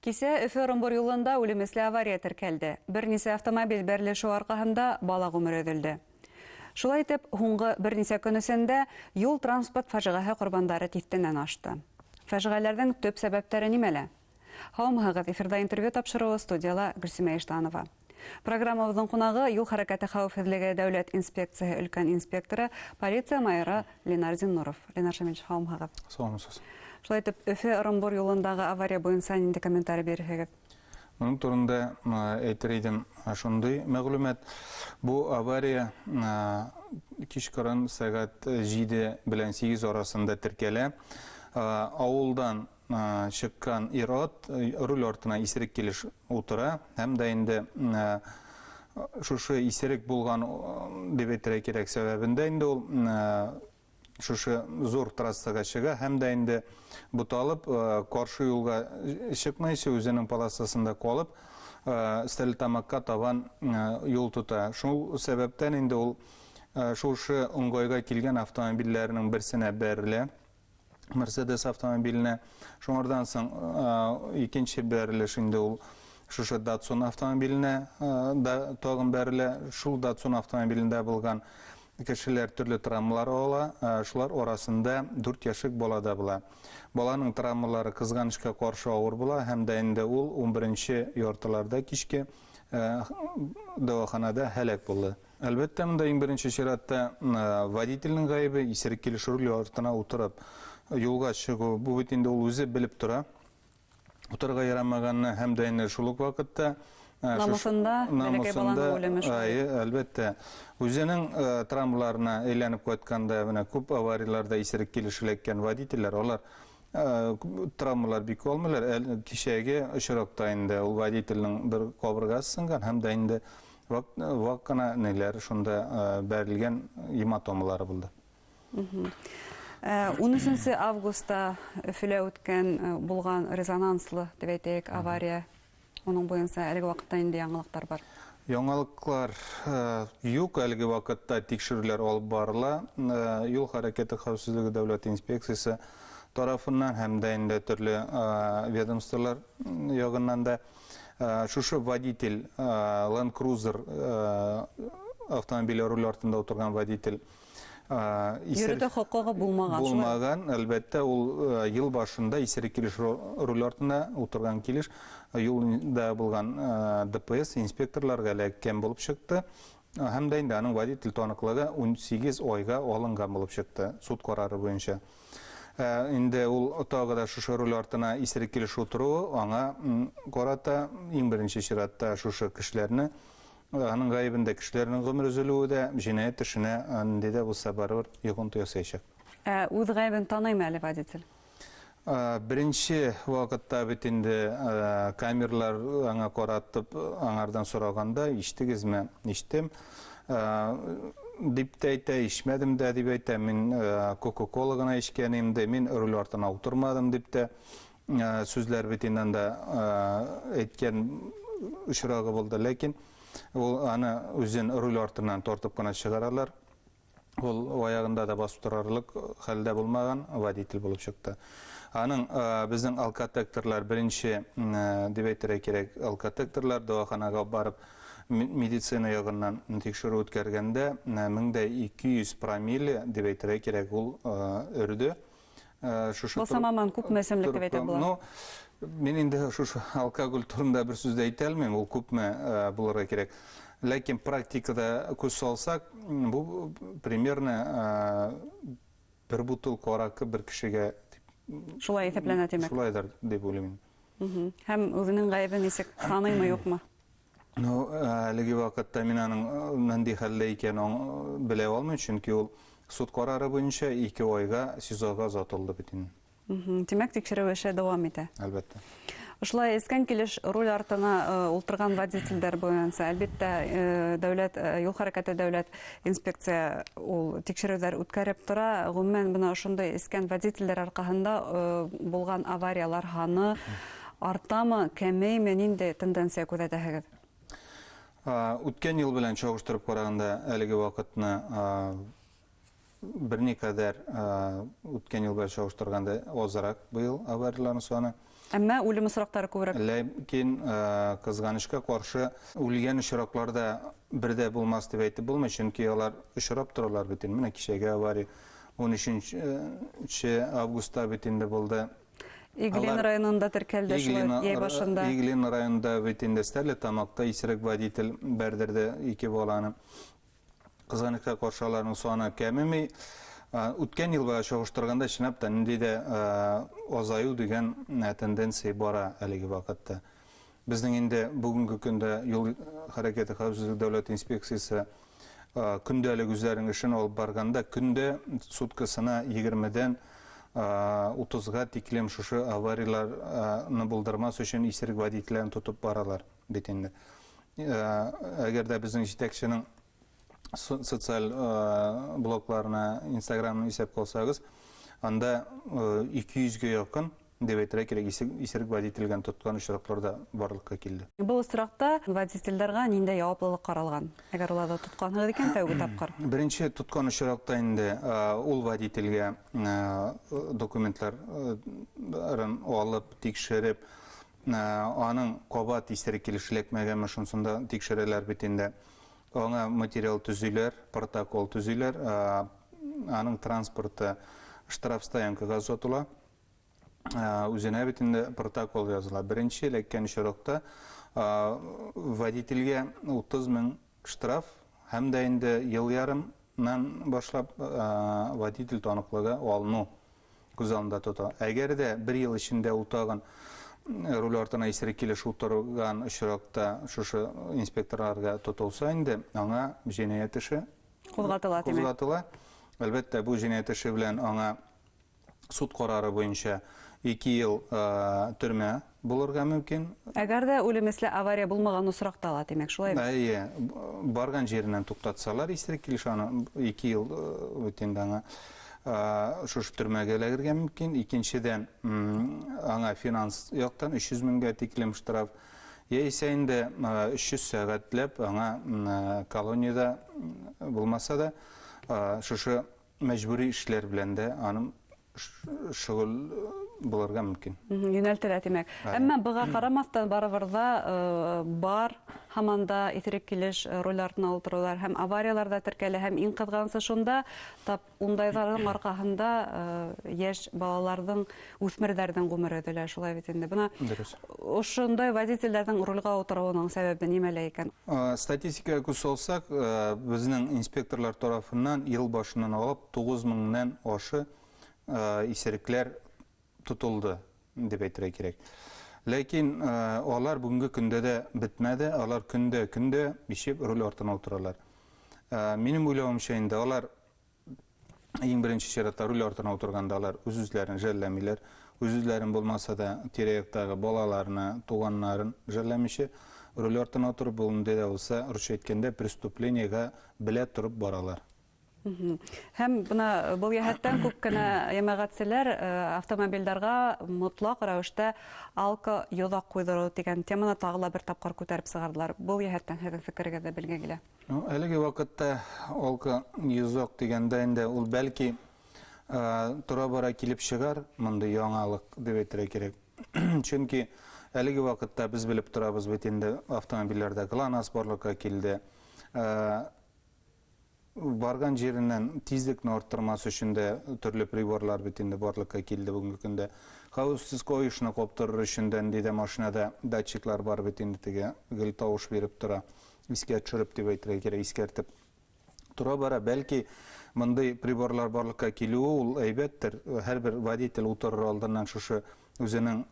Кесе Өфе-Орынбор юлында үлемесле авария теркәлде. Бернисә автомобиль бәрелешү аркаһында бала гомере өҙөлдө. Шулай итеп, һуңғы бернисә көн эсендә юл транспорт фажиғаһы ҡорбандары тиҫтәнән ашты. Фажиғәләрҙең төп сәбәптәре нимәлә? Һаумыһығыҙ, эфирҙа интервью тапшырыуы студияла Гөлсимә Иштанова. Программабыҙҙың ҡунағы юл хәрәкәте хәүефһеҙлеге дәүләт инспекцияһы өлкән инспекторы полиция майоры Ленар Зиннуров. Ленар Шамильевич, һаумыһығыҙ. Саумысыз. Шулай итеп, Өфе-Орынбор юлындағы авария буйынса нинди комментарий бирһегеҙ? Onun турында әйтер идем шундай мәғлүмәт. Бу авария кичкырын сәгать 7 белән 8 арасында теркәлә. Ауылдан чыккан ир-ат руль артына исерек килеш утыра. Һәм дә инде шушы исерек булган дип әйтергә кирәк сәбәбендә инде ул шушы зур трассага чыга, һәм дә инде буталып, каршы юлга чыкмайчы, үзенең полосасында калып, Стәрлетамакка табан юл тота. Шул сәбәптән инде ул шушы уңгайга килгән автомобильләрнең берсенә бәрелә. Мерседес автомобиленә. Шуңардан соң икенче бәрелеш инде ул шушы Датсун автомобиленә да тагын бәрелә. Шул Датсун автомобилендә булган кешеләр төрле травмалар ала, шулар арасында 4 яшьлек бала да була. Баланың травмалары кызганычка каршы авыр була, һәм дә инде ул 11-нче яртыларда кичке дәваханада һәлак булды. Әлбәттә, монда иң беренче чиратта водительнең гаебе, исерек килеш руль артына утырып юлга чыгу. Бу бит инде ул үзе белеп тора. Утырга ярамаганны, һәм дә инде шул ук вакытта Намысында, бәләкәй баланың үлеме шулай. Әлбәттә, үзенең травмаларына әйләнеп кайтканда, күп аварияларда исерек килеш эләккән водительләр, алар травмалар бик алмыйлар. Кичәге очракта инде ул водительнең бер кабыргасы сынган, һәм дә инде вак кына неләр шунда бәрелгән гематомалары булды. 13 августта Өфөлә үткән булган резонанслы дип әйтәйек авария. Оның буенча әлеге вакытта инде яңалыктар бар. Яңалыклар юк, әлеге вакытта тикшерүләр алып барыла. Юл хәрәкәте хәвефсезлеге дәүләт инспекциясе тарафыннан һәм дә инде төрле ведомстволар ягыннан да шушы водитель Land Cruiser автомобиле руль артында утырган водитель Йөрүдә хокукы булмаган. Әлбәттә, ул ел башында исерек килеш руль артында утырган килеш юлда булган ДПС инспекторларга эләккән булып чыкты. Һәм дә инде аның водитель таныклыгы 18 айга алынган булып чыкты суд карары буенча. Инде ул тагы да шушы руль артына исерек килеш утыруы аңа карата иң беренче чиратта шушы кешеләрне аның гаебендә кешеләрнең гомер өзелүе дә җинаять эшенә диде булса барыбер йогынты ясаячак. Үз гаебен таныймы әле водитель? Беренче вакытта бит инде камералар аңа каратып, аңардан сораганда, иштегезме? Иштем. Дип әйтә, ишмәдем дә дип әйтә. Мин Coca-Cola гына ишкәнем дә, мин руль артына утырмадым дип тә сүзләр бит инде әйткән очрагы булды, ләкин ул аны үзен руль артынан тартып кына чыгаралар. Ул аягында да басып торарлык хәлдә булмаган водитель булып чыкты. Аның безнең алкотекторлар беренче дип әйтергә кирәк, алкотекторлар дәваханага барып медицина ягыннан тикшерү үткәргәндә 1200 промилле дип әйтергә кирәк ул өрде. Бу самаман күп мәсемлек дип әйтә була. Мен инде шушы алкоголь турында бер сүз дә әйтә алмыйм, ул күпме булырга кирәк. Ләкин практикада күз салсак, бу примерно бер бутылка аракы бер кешегә шулай исәпләнә димәк. Шулайдыр дип уйлыйм. Һәм үзенең гаебен нисек таныймы, юкмы? Әлеге вакытта мин аның нинди хәлдә икәнен белә алмыйм, чөнки ул суд карары буенча 2 айга СИЗОга озатылды бит инде. Димәк, тикшерү эше дәвам итә. Әлбәттә. Ошолай эскән килеш руль артына ултырган водительдәр буенча, әлбәттә, дәүләт юл хәрәкәте дәүләт инспекция ул тикшерүләр үткәреп тора. Гомумән бына ошондай эскән водительләр аркасында булган авариялар саны артамы, кәмейме, нинди тенденция күзәтәһегез? Үткән ел белән чагыштырып караганда, әлеге вакытны берникадәр үткән ел белән чагыштырганда азрак быел аварияларның саны. Әмма үлем осрактары күбрәк. Ләкин кызганычка каршы үлгән очракларда бердә булмас дип әйтеп булмый, чөнки алар очрап торалар бит. Менә кичәгә авария 13 августта бит инде булды. Иглин районында теркәлде шулай яй башында. Иглин районында бит инде Стәрлетамакта исерек водитель бәрдерде 2 баланы. Кызганычка каршы аларның саны кәмеми. Үткән елга чагыштырганда чынлап та нинди дә азаю дигән тенденция бара әлеге вакытта. Безнең инде бүгенге көндә юл хәрәкәте хәвефсезлек дәүләт инспекциясе көндәлек үзләренең эшен алып барганда көндә суткасына 20дән 30га тиклем шушы аварияларны булдырмас өчен исерек водительләрне тотып баралар бит инде. Әгәр дә безнең җитәкченең социаль блогларына, Instagram'ını исәп калсагыз, анда 200-гә якын дип әйтергә кирәк исерек водительгән тоткан очракларда барлыкка килде. Бу осракта водительләргә нинди җаваплылык каралган? Әгәр уларда тотканлык икән тәүге тапкыр. Беренче тоткан очракта инде ул водительгә документларын алып, тикшереп, аның кабат исерек килешлекмәгәнме шунсында тикшерәләр бит инде. Аңа материал төзүләр, протокол төзүләр, аның транспорты штраф стоянкага озатыла. Үзенә бит инде протокол языла. Беренче ләккән очракта водительгә 30,000 штраф һәм дә инде ел ярымнан башлап водитель таныклыгы алыну күз алдында тота. Әгәр дә 1 ел эчендә ул тагын руль артына исерек килеш утырган очракта шушы инспекторларга тотылса инде, аңа җинаять эше кузгатыла. Әлбәттә, бу җинаять эше белән аңа суд карары буенча 2 ел төрмә булырга мөмкин. Әгәр дә үлемесле авария булмаган осракта ала, димәк, шулаймы? Әйе, барган җиреннән туктатсалар исерек килеш аны 2 ел үтенде аңа шушы төрмәгә эләгергә мөмкин. Икенчедән, аңа финанс яктан 300,000 тиклем штраф. Яисә инде 300 сәгатьләп аңа колониядә булмаса да шушы мәҗбүри эшләр белән дә аның шөгыль булырга мөмкин. Юнәлтелә, димәк. Әмма буга карамастан барыбызда бар һаманда исерек килеш роль артына утырулар һәм аварияларда теркәлә һәм иң кызганысы шунда тап ундайларның аркасында яшь балаларның, үсмерләрнең гомере өҙөлә, шулай бит инде. Буна ошондай водительләрнең рольгә утыруының сәбәбе нимәлә икән? Статистикага күз салсак, безнең инспекторлар тарафыннан ел башыннан алып 9,000-нән ашы исерекләр тотылды дип әйтергә кирәк. Ләкин алар бүгенге көндә дә бетмәде, алар көндә бишеп руль артына утыралар. Минем уйлавымча инде алар иң беренче чиратта руль артына утырганда алар үз-үзләрен жәлләмиләр, үз-үзләрен булмаса да тирә-яктагы балаларны, туганнарын жәлләмичә руль артына утырып булынды да булса, русча әйткәндә преступлениегә белә торып баралар. Һәм буна бу яһәттән күп кенә җәмәгатьчеләр автомобильләргә мотлак рәвештә алка йозак куйдыру дигән теманы тагыла бер тапкыр күтәреп сыгардылар. Бу яһәттән һезнең фикергә дә белгә килә. Әлеге вакытта алка йозак дигәндә инде ул бәлки тора-бара килеп чыгар, монда яңалык дип әйтергә кирәк. Чөнки әлеге вакытта без белеп торабыз бит инде автомобильләрдә ГЛОНАСС барлыкка килде. Барган җиреннән тизлекне арттырмас өчен дә төрле приборлар бит инде барлыкка килде бүгенге көндә. Хәвефсез коюшны каптырыр өчен дә машинада датчиклар бар бит инде теге гел тавыш биреп тора. Искә төшереп дип әйтергә кирәк, искәртеп тора бара. Бәлки мондый приборлар барлыкка килүе ул әйбәттер. Һәрбер водитель утырыр алдыннан шушы үзенең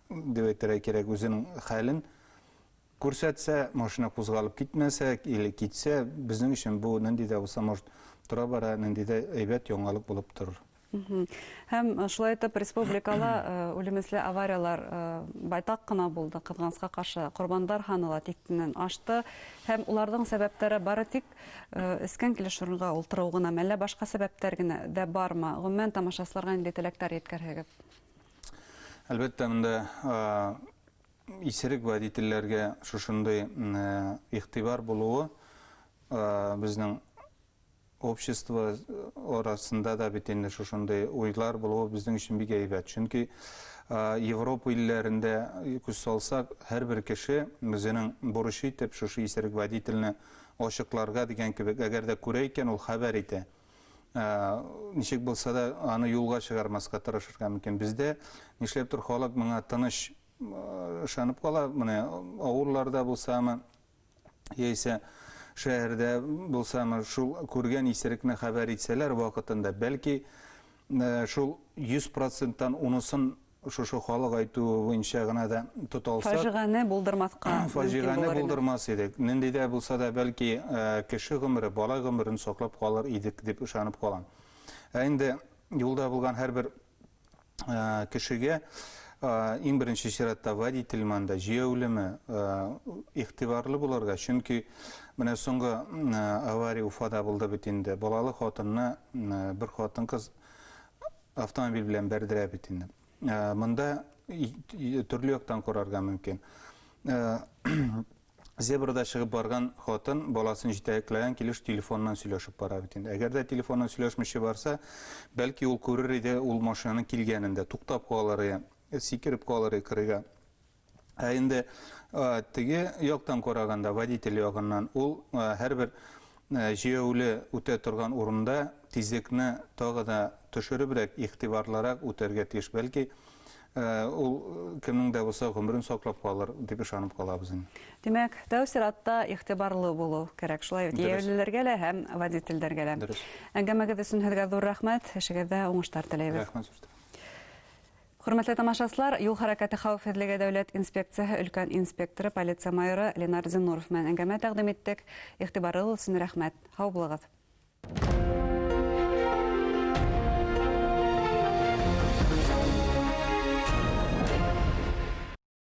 дип әйтергә кирәк, үзенең хәлен күрсәтсә, машина кузгалып китмәсә, или китсә, безнең өчен бу нинди дә булса, может, тора-бара нинди дә әйбәт яңалык булып торыр. Һәм шулай итеп республикала үлемесле авариялар байтак кына булды. Кызганычка каршы корбандар һаны тиктән ашты һәм уларның сәбәпләре бары тик искән килеш урынга ултыру гына, әллә башка сәбәпләр генә дә бармы? Гомумән тамашачыларга инде теләктәр yetkәрһегез. Әлбәттә, монда исерек водительләргә шушындай игътибар булуы безнең общество арасында да бит инде шушындай уйлар булуы безнең өчен бик әйбәт. Чөнки Европа илләрендә күз салсак, һәрбер кеше үзенең бурычы итеп шушы исерек водительне ачыкларга дигән кебек, әгәр дә күрә икән, ул хәбәр итә. Ничек булса да аны юлга чыгармаска тырышырга мөмкин. Бездә нишләптер халык моңа тыныч ышанып кала, менә авылларда булсамы, яисә шәһәрдә булсамы, шул күргән исерекне хәбәр итсәләр вакытында, бәлки шул 100%-тан унысын шушы халык айтуы буенча гына да тоталсак, Фаҗиганы булдырмаска фаҗиганы булдырмас идек. Нинди дә булса да, бәлки кеше гомере, бала гомерен саклап калыр идек дип ышанып калам. Инде юлда булган һәрбер кешегә иң беренче чиратта водитель манда җәүлеме игътибарлы булырга, чөнки менә соңгы авария Уфада булды бит инде. Балалы хатынны бер хатын-кыз автомобиль белән бәрдерә бит инде. Монда төрле яктан карарга мөмкин. Зебрада чыгып барган хатын баласын җитәкләгән килеш телефоннан сөйләшеп бара бит инде. Әгәр дә телефоннан сөйләшмичә барса, бәлки ул күрер иде ул машинаның килгәнендә, туктап калыр, сикереп калыр кырыга. Инде теге яктан караганда, водитель ягыннан, ул һәрбер җәүле үтә торган урында тизлекне тагы да төшеребрәк, игътибарлырак үтәргә тиеш. Бәлки ул кемнең дә булса гомерен саклап калыр дип ышанып калабыз. Димәк, тәү чиратта игътибарлы булу кирәк. Шулай бит, җәүлеләргә лә һәм водительләргә лә. Әңгәмәгез өчен һеҙгә зур рәхмәт. Эшегеҙҙә уңыштар теләйбеҙ. Рәхмәт. Хөрмәтле тамашасылар, юл хәрәкәте хәүефһеҙлеге дәүләт инспекцияһы өлкән инспекторы, полиция майоры Ленар Зиннуров менән әңгәмә тәҡдим иттек. Иғтибарлы өсөн рәхмәт. Һау булығыҙ.